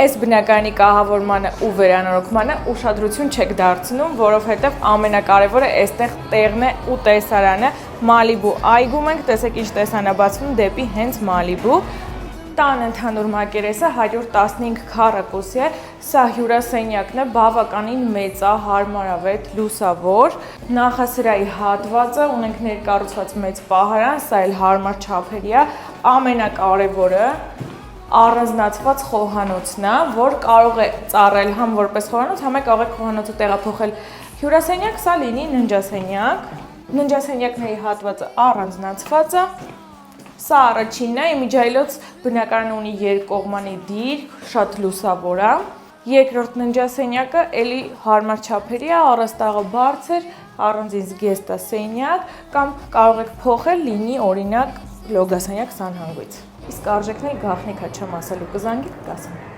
Այս բնակարանի կահավորմանը ու վերանորոգմանը ուշադրություն չեք դարձնում, որովհետև ամենակարևորը այստեղ տեղն է ու տեսարանը։ Մալիբու այգում ենք, տեսեք ինչ տեսարան է բացվում դեպի հենց Մալիբու։ Տան ընդհանուր մակերեսը 115 քառակուսի է, սա հյուրասենյակն է, բավականին մեծ է, հարմարավետ, լուսավոր, նախասրահի հատվածը, ունենք ներկառուցված մեծ պահարան, սա էլ հարմար չափերի է, ամենակարևորը առանձնացված խոհանոցն է, որ կարող է ծառայել համ որպես խոհանոց, համ կարող է խոհանոցը տեղափոխել հյուրասենյակ, սա լինի ննջասենյակ, ննջասենյակների հատվածը առանձնացված է։ Սա առաջինն է, իմիջիայլոց բնակարանը ունի երկկողմանի դիր, շատ լուսավոր է։ Երկրորդ ննջասենյակը էլի հարմար չափերի է, առաստաղը բարձր, առանձին զգեստասենյակ, կամ կարող եք փոխել լինի օրինակ լոգասենյակ սանհանգույց։ Իսկ արժեքների գաղտնիքա չեմ ասելու, կզանգի կասեմ։